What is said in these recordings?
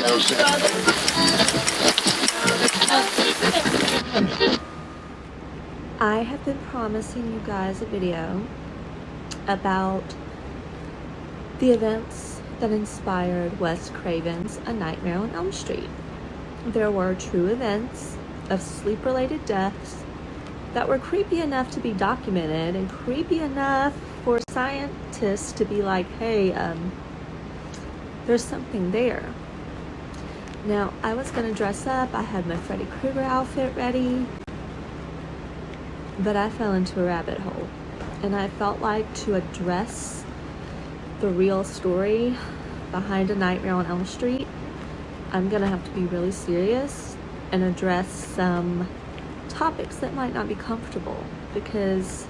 I have been promising you guys a video about the events that inspired Wes Craven's A Nightmare on Elm Street. There were true events of sleep-related deaths that were creepy enough to be documented and creepy enough for scientists to be like, hey, there's something there. Now, I was going to dress up. I had my Freddy Krueger outfit ready, but I fell into a rabbit hole. And I felt like to address the real story behind A Nightmare on Elm Street, I'm going to have to be really serious and address some topics that might not be comfortable, because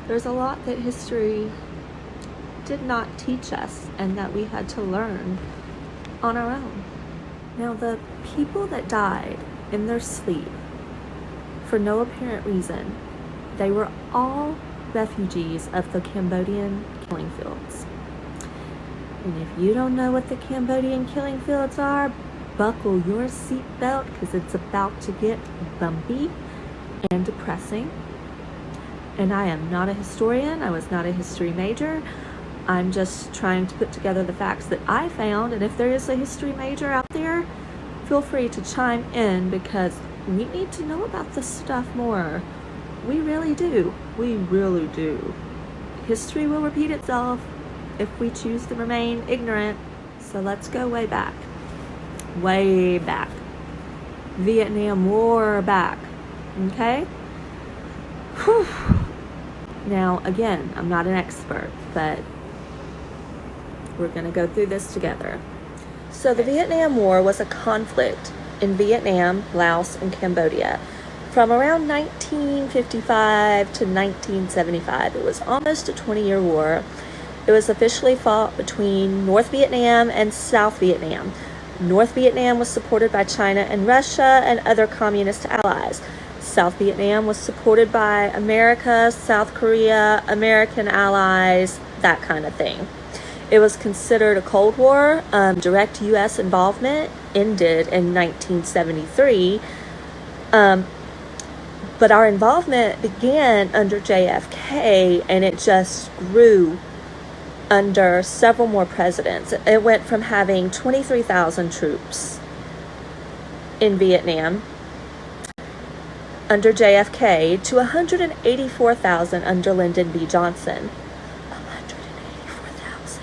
there's a lot that history did not teach us and that we had to learn on our own. Now, the people that died in their sleep for no apparent reason, they were all refugees of the Cambodian killing fields. And if you don't know what the Cambodian killing fields are, buckle your seatbelt, because it's about to get bumpy and depressing. And I am not a historian. I was not a history major. I'm just trying to put together the facts that I found. And if there is a history major out there, feel free to chime in, because we need to know about this stuff more. We really do. We really do. History will repeat itself if we choose to remain ignorant. So let's go way back. Way back. Vietnam War back. Okay? Whew. Now, again, I'm not an expert, but we're going to go through this together. So the Vietnam War was a conflict in Vietnam, Laos, and Cambodia from around 1955 to 1975. It was almost a 20-year war. It was officially fought between North Vietnam and South Vietnam. North Vietnam was supported by China and Russia and other communist allies. South Vietnam was supported by America, South Korea, American allies, that kind of thing. It was considered a Cold War. Direct U.S. involvement ended in 1973. But our involvement began under JFK, and it just grew under several more presidents. It went from having 23,000 troops in Vietnam under JFK to 184,000 under Lyndon B. Johnson. 184,000.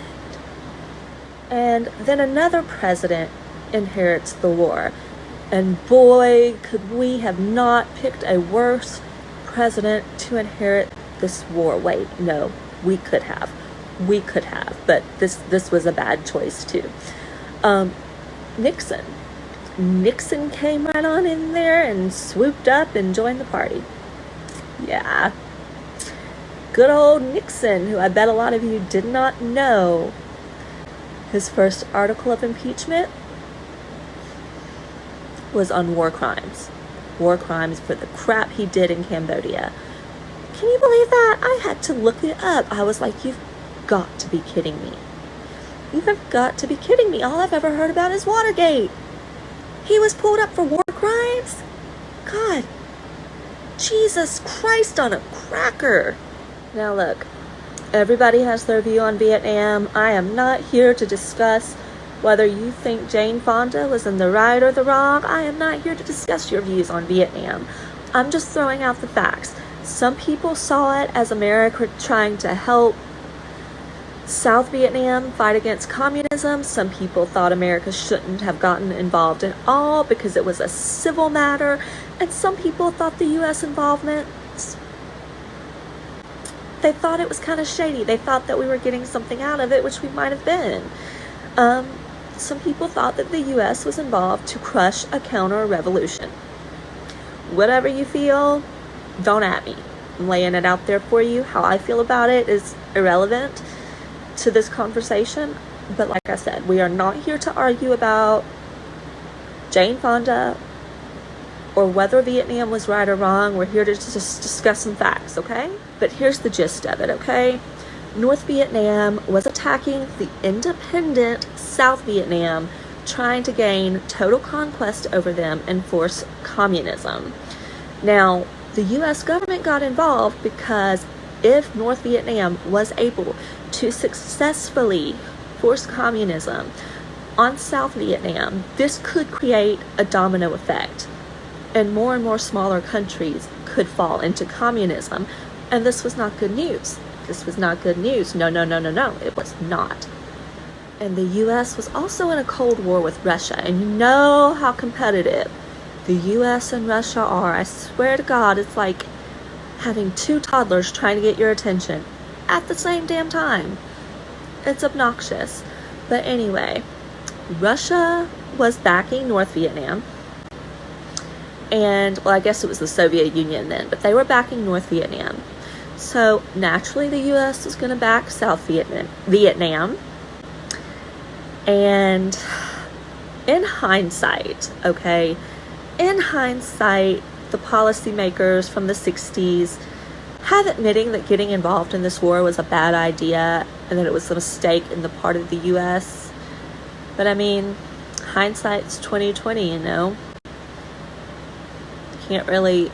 And then another president inherits the war. And boy, could we have not picked a worse president to inherit this war. Wait, no, we could have. We could have, but this was a bad choice too. Nixon came right on in there and swooped up and joined the party. Yeah. Good old Nixon, who I bet a lot of you did not know. His first article of impeachment was on war crimes. War crimes for the crap he did in Cambodia. Can you believe that? I had to look it up. I was like, you've got to be kidding me. You have got to be kidding me. All I've ever heard about is Watergate. He was pulled up for war crimes? God. Jesus Christ on a cracker. Now look, everybody has their view on Vietnam. I am not here to discuss whether you think Jane Fonda was in the right or the wrong. I am not here to discuss your views on Vietnam. I'm just throwing out the facts. Some people saw it as America trying to help South Vietnam fight against communism. Some people thought America shouldn't have gotten involved at all because it was a civil matter. And some people thought the U.S. involvement, they thought it was kind of shady. They thought that we were getting something out of it, which we might have been. Some people thought that the U.S. was involved to crush a counter-revolution. Whatever you feel, don't at me. I'm laying it out there for you. How I feel about it is irrelevant to this conversation. But like I said, we are not here to argue about Jane Fonda or whether Vietnam was right or wrong. We're here to just discuss some facts, okay? But here's the gist of it, okay? North Vietnam was attacking the independent South Vietnam, trying to gain total conquest over them and force communism. Now, the U.S. government got involved because if North Vietnam was able to successfully force communism on South Vietnam, this could create a domino effect, and more smaller countries could fall into communism. And this was not good news. This was not good news. No, it was not. And the U.S. was also in a Cold War with Russia, and you know how competitive the U.S. and Russia are. I swear to God, it's like having two toddlers trying to get your attention at the same damn time. It's obnoxious. But anyway, Russia was backing North Vietnam. And, well, I guess it was the Soviet Union then, but they were backing North Vietnam. So, naturally, the U.S. was going to back South Vietnam. And in hindsight, the policymakers from the 60s have admitting that getting involved in this war was a bad idea and that it was a mistake in the part of the U.S. But I mean, hindsight's 2020, you know. Can't really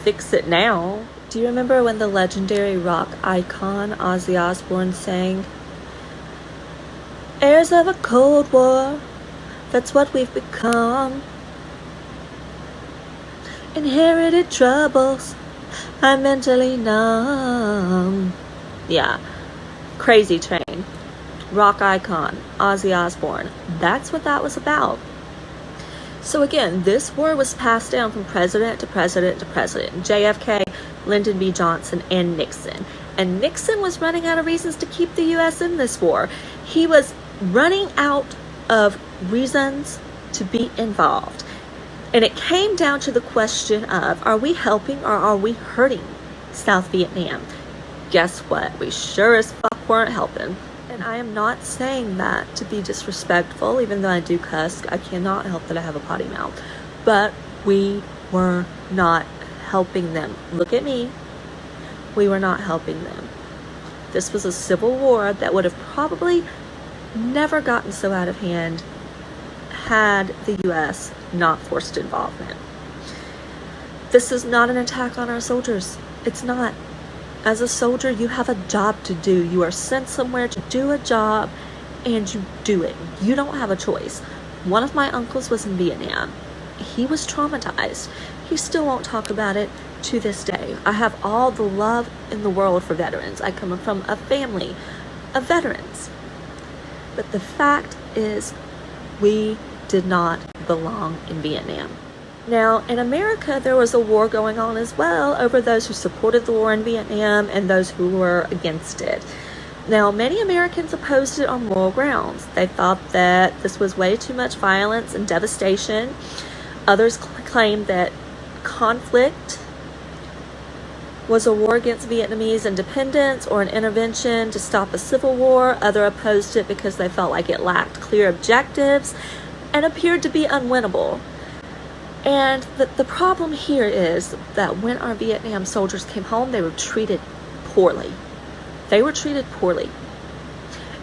fix it now. Do you remember when the legendary rock icon Ozzy Osbourne sang, "Heirs of a Cold War, that's what we've become. Inherited troubles, I'm mentally numb." Yeah, Crazy Train, rock icon Ozzy Osbourne. That's what that was about. So again, this war was passed down from president to president to president. JFK, Lyndon B. Johnson, and Nixon. And Nixon was running out of reasons to keep the U.S. in this war. He was running out of reasons to be involved. And it came down to the question of, are we helping or are we hurting South Vietnam? Guess what? We sure as fuck weren't helping. And I am not saying that to be disrespectful, even though I do cuss. I cannot help that I have a potty mouth. But we were not helping them. Look at me. We were not helping them. This was a civil war that would have probably never gotten so out of hand had the U.S. not forced involvement. This is not an attack on our soldiers. It's not. As a soldier, you have a job to do. You are sent somewhere to do a job, and you do it. You don't have a choice. One of my uncles was in Vietnam. He was traumatized. He still won't talk about it to this day. I have all the love in the world for veterans. I come from a family of veterans. But the fact is, we did not belong in Vietnam. Now, in America, there was a war going on as well over those who supported the war in Vietnam and those who were against it. Now, many Americans opposed it on moral grounds. They thought that this was way too much violence and devastation. Others claimed that conflict was a war against Vietnamese independence or an intervention to stop a civil war. Others opposed it because they felt like it lacked clear objectives and appeared to be unwinnable. And the problem here is that when our Vietnam soldiers came home, they were treated poorly. They were treated poorly.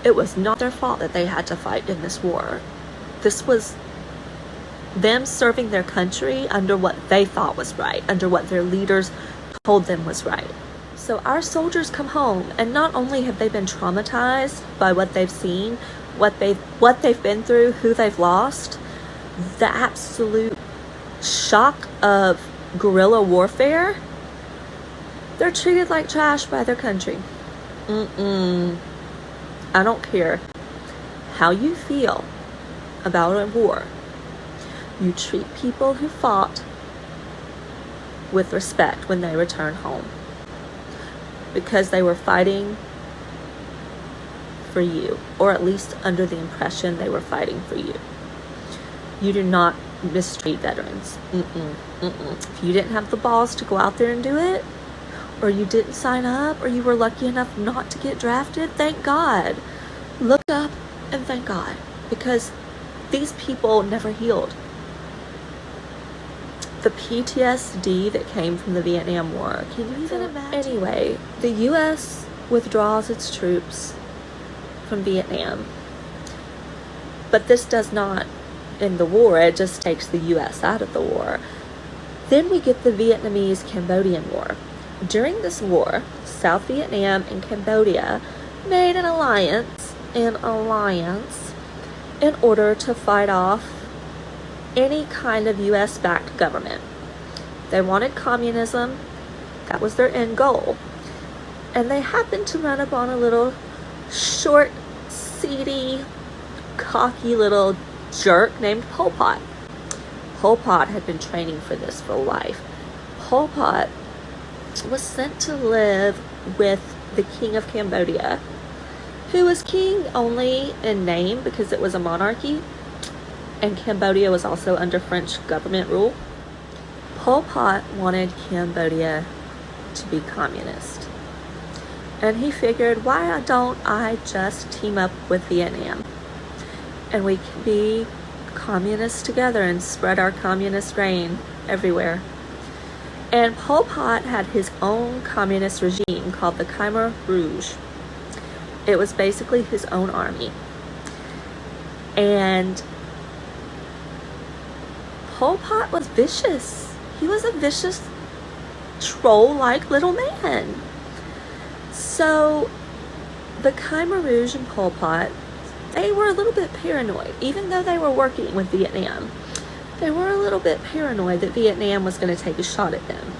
It was not their fault that they had to fight in this war. This was them serving their country under what they thought was right, under what their leaders told them was right. So our soldiers come home, and not only have they been traumatized by what they've seen, what they've been through, who they've lost, the absolute shock of guerrilla warfare, they're treated like trash by their country. I don't care how you feel about a war. You treat people who fought with respect when they return home, because they were fighting for you, or at least under the impression they were fighting for you. You do not mistreat veterans. If you didn't have the balls to go out there and do it, or you didn't sign up, or you were lucky enough not to get drafted, thank God. Look up and thank God, because these people never healed. The PTSD that came from the Vietnam War, can you even imagine? Anyway, the U.S. withdraws its troops from Vietnam. But this does not end the war, it just takes the US out of the war. Then we get the Vietnamese-Cambodian War. During this war, South Vietnam and Cambodia made an alliance in order to fight off any kind of US-backed government. They wanted communism, that was their end goal. And they happened to run up on a little short, seedy, cocky little jerk named Pol Pot. Pol Pot had been training for this for life. Pol Pot was sent to live with the king of Cambodia, who was king only in name because it was a monarchy, and Cambodia was also under French government rule. Pol Pot wanted Cambodia to be communist. And he figured, why don't I just team up with Vietnam? And we can be communists together and spread our communist reign everywhere. And Pol Pot had his own communist regime called the Khmer Rouge. It was basically his own army. And Pol Pot was vicious. He was a vicious, troll-like little man. So the Khmer Rouge and Pol Pot, they were a little bit paranoid. Even though they were working with Vietnam, they were a little bit paranoid that Vietnam was going to take a shot at them.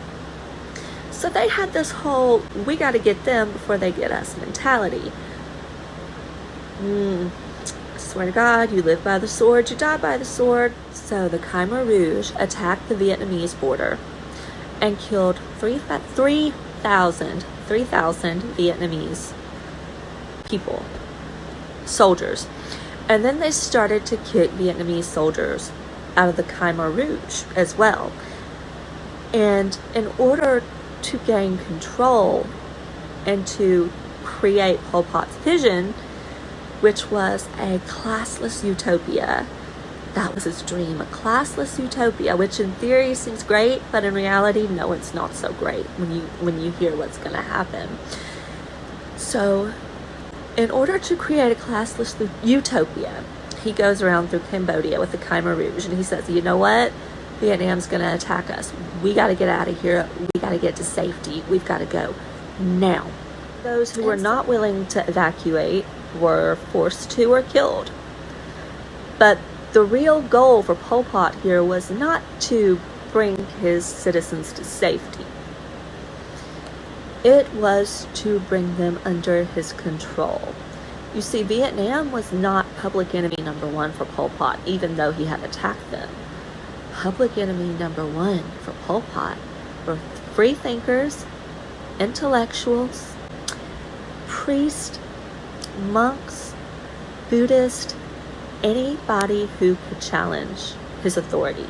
So they had this whole, we got to get them before they get us mentality. I swear to God, you live by the sword, you die by the sword. So the Khmer Rouge attacked the Vietnamese border and killed 3,000 Vietnamese people, soldiers. And then they started to kick Vietnamese soldiers out of the Khmer Rouge as well. And in order to gain control and to create Pol Pot's vision, which was a classless utopia, that was his dream, a classless utopia, which in theory seems great, but in reality, no, it's not so great when you hear what's going to happen. So, in order to create a classless utopia, he goes around through Cambodia with the Khmer Rouge, and he says, you know what? Vietnam's going to attack us. We got to get out of here. We got to get to safety. We've got to go now. Those who were not willing to evacuate were forced to or killed. But the real goal for Pol Pot here was not to bring his citizens to safety. It was to bring them under his control. You see, Vietnam was not public enemy number one for Pol Pot, even though he had attacked them. Public enemy number one for Pol Pot were free thinkers, intellectuals, priests, monks, Buddhists, anybody who could challenge his authority.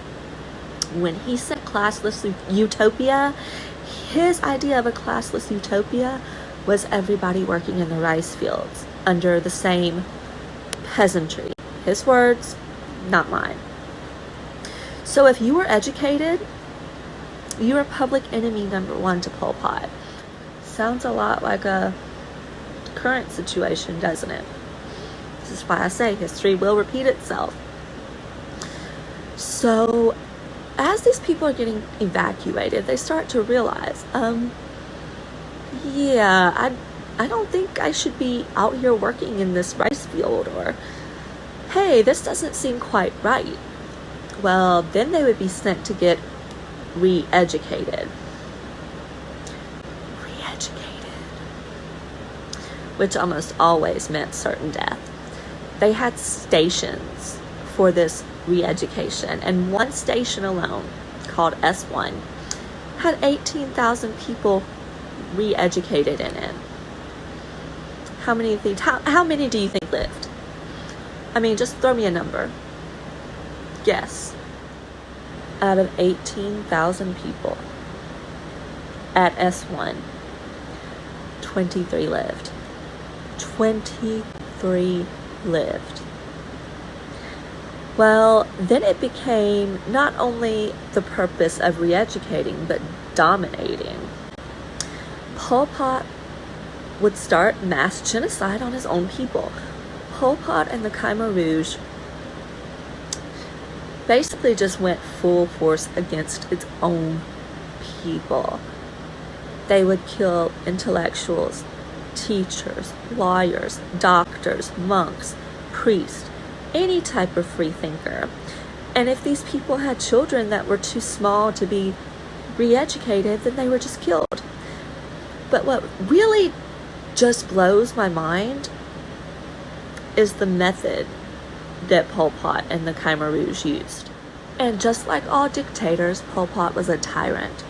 When he said classless utopia, his idea of a classless utopia was everybody working in the rice fields under the same peasantry. His words, not mine. So if you were educated, you were public enemy number one to Pol Pot. Sounds a lot like a current situation, doesn't it? This is why I say history will repeat itself. So as these people are getting evacuated, they start to realize, I don't think I should be out here working in this rice field, or, hey, this doesn't seem quite right. Well, then they would be sent to get re-educated. Which almost always meant certain death. They had stations for this re-education, and one station alone, called S1, had 18,000 people re-educated in it. How many do you think lived? I mean, just throw me a number. Guess. Out of 18,000 people at S1, 23 lived. 23 lived. Well, then it became not only the purpose of re-educating, but dominating. Pol Pot, would start mass genocide on his own people. Pol Pot and the Khmer Rouge basically just went full force against its own people. They would kill intellectuals, teachers, lawyers, doctors, monks, priests, any type of free thinker. And if these people had children that were too small to be re-educated, then they were just killed. But what really just blows my mind is the method that Pol Pot and the Khmer Rouge used. And just like all dictators, Pol Pot was a tyrant.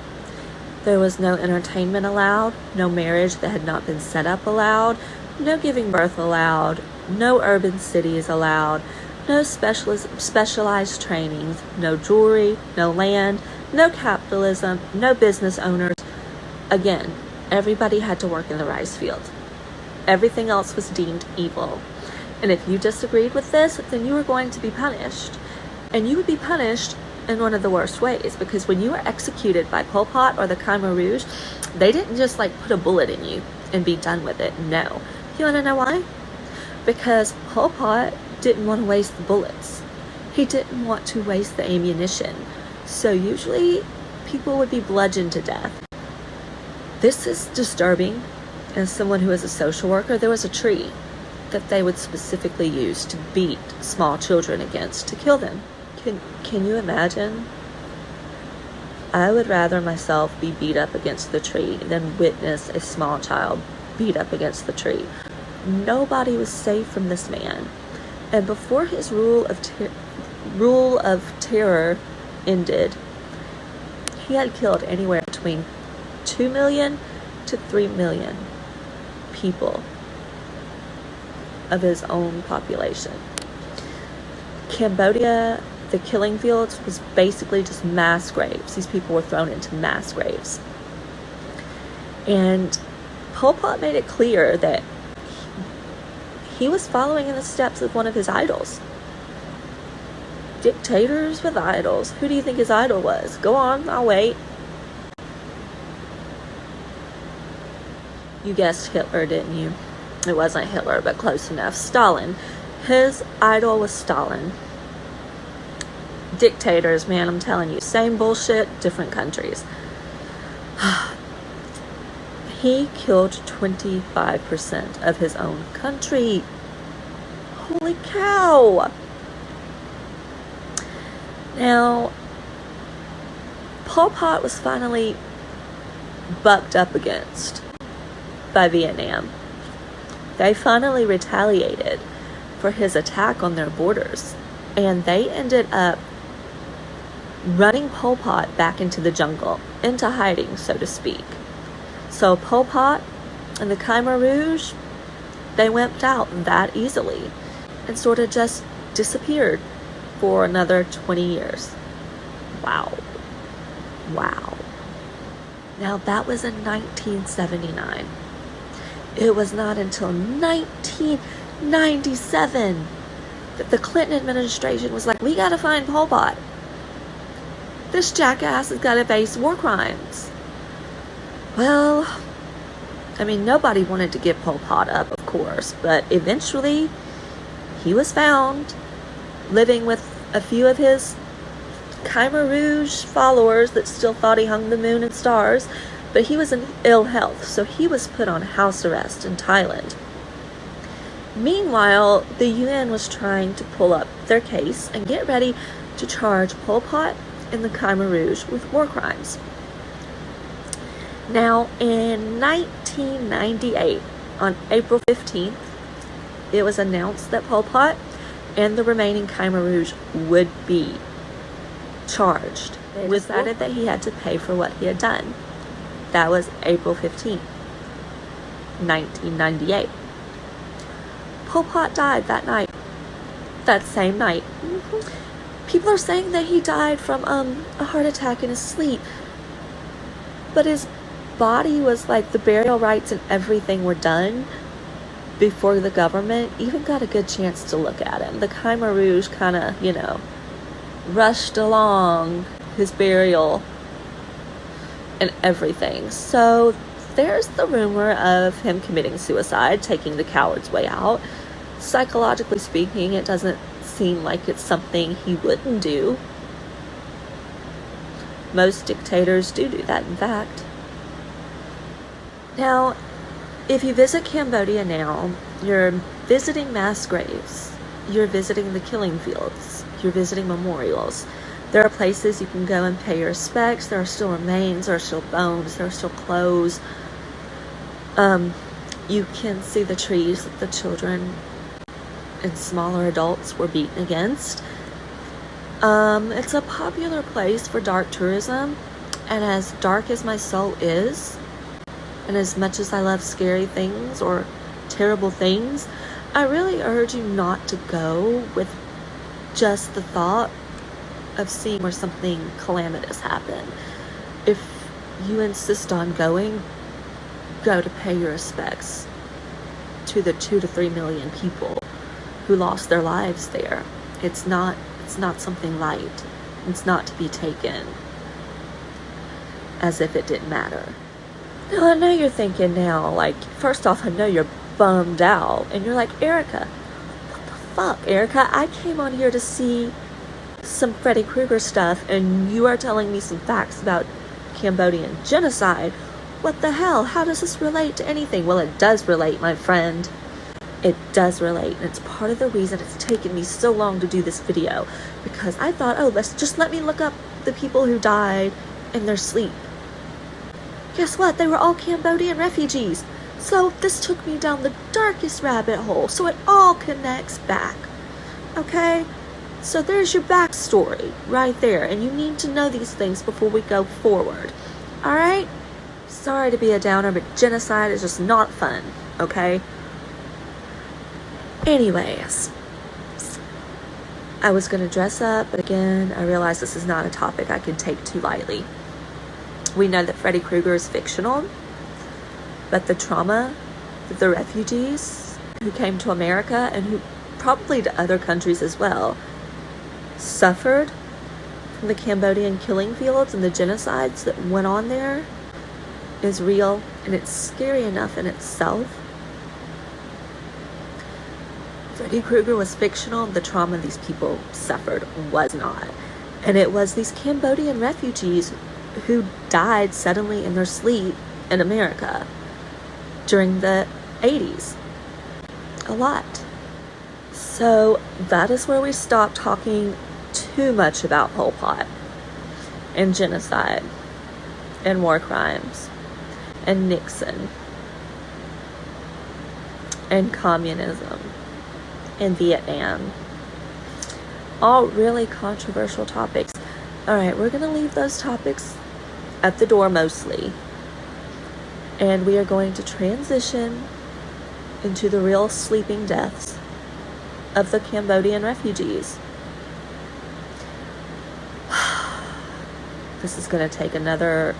There was no entertainment allowed, no marriage that had not been set up allowed, no giving birth allowed, no urban cities allowed, no specialized trainings, no jewelry, no land, no capitalism, no business owners. Again, everybody had to work in the rice fields. Everything else was deemed evil. And if you disagreed with this, then you were going to be punished. And you would be punished in one of the worst ways, because when you were executed by Pol Pot or the Khmer Rouge, they didn't just like put a bullet in you and be done with it. No. You want to know why? Because Pol Pot didn't want to waste the bullets. He didn't want to waste the ammunition. So usually people would be bludgeoned to death. This is disturbing. As someone who is a social worker, there was a tree that they would specifically use to beat small children against to kill them. Can you imagine? I would rather myself be beat up against the tree than witness a small child beat up against the tree. Nobody was safe from this man. And before his rule of terror ended, he had killed anywhere between 2 million to 3 million people of his own population. Cambodia, the killing fields, was basically just mass graves. These people were thrown into mass graves. And Pol Pot made it clear that he was following in the steps of one of his idols. Dictators with idols. Who do you think his idol was? Go on, I'll wait. You guessed Hitler, didn't you? It wasn't Hitler, but close enough. Stalin. His idol was Stalin. Dictators, man, I'm telling you. Same bullshit, different countries. He killed 25% of his own country. Holy cow! Now, Pol Pot was finally bucked up against by Vietnam. They finally retaliated for his attack on their borders, and they ended up running Pol Pot back into the jungle, into hiding, so to speak. So Pol Pot and the Khmer Rouge, they wimped out that easily and sort of just disappeared for another 20 years. Wow. Wow. Now that was in 1979. It was not until 1997 that the Clinton administration was like, we gotta find Pol Pot. This jackass has gotta face war crimes. Well, I mean, nobody wanted to give Pol Pot up, of course, but eventually he was found living with a few of his Khmer Rouge followers that still thought he hung the moon and stars, but he was in ill health, so he was put on house arrest in Thailand. Meanwhile, the UN was trying to pull up their case and get ready to charge Pol Pot and the Khmer Rouge with war crimes. Now, in 1998, on April 15th, it was announced that Pol Pot and the remaining Khmer Rouge would be charged. They decided that he had to pay for what he had done. That was April 15th, 1998. Pol Pot died that night. That same night. People are saying that he died from a heart attack in his sleep. But his body was like, the burial rites and everything were done before the government even got a good chance to look at him. The Khmer Rouge kind of, rushed along his burial and everything. So there's the rumor of him committing suicide, taking the coward's way out. Psychologically speaking, it doesn't seem like it's something he wouldn't do. Most dictators do that, in fact. Now, if you visit Cambodia now, you're visiting mass graves. You're visiting the killing fields. You're visiting memorials. There are places you can go and pay your respects. There are still remains. There are still bones. There are still clothes. You can see the trees that the children and smaller adults were beaten against. It's a popular place for dark tourism, and as dark as my soul is, and as much as I love scary things or terrible things, I really urge you not to go with just the thought of seeing where something calamitous happened. If you insist on going, go to pay your respects to the 2 to 3 million people who lost their lives there. It's not something light. It's not to be taken as if it didn't matter. Now, I know you're thinking now, like, first off, I know you're bummed out, and you're like, Erica, what the fuck, Erica? I came on here to see some Freddy Krueger stuff, and you are telling me some facts about Cambodian genocide. What the hell? How does this relate to anything? Well, it does relate, my friend. It does relate, and it's part of the reason it's taken me so long to do this video, because I thought, oh, let me look up the people who died in their sleep. Guess what? They were all Cambodian refugees. So this took me down the darkest rabbit hole, so it all connects back. Okay? So there's your backstory right there, and you need to know these things before we go forward. Alright? Sorry to be a downer, but genocide is just not fun, okay? Anyways, I was going to dress up, but again, I realized this is not a topic I can take too lightly. We know that Freddy Krueger is fictional, but the trauma that the refugees who came to America, and who probably to other countries as well, suffered from the Cambodian killing fields and the genocides that went on there is real, and it's scary enough in itself. Freddy Krueger was fictional. The trauma these people suffered was not. And it was these Cambodian refugees who died suddenly in their sleep in America during the 80s. A lot. So that is where we stop talking too much about Pol Pot and genocide and war crimes and Nixon and communism and Vietnam. All really controversial topics. Alright, we're going to leave those topics at the door mostly. And we are going to transition into the real sleeping deaths of the Cambodian refugees. This is going to take another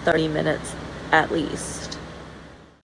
30 minutes at least.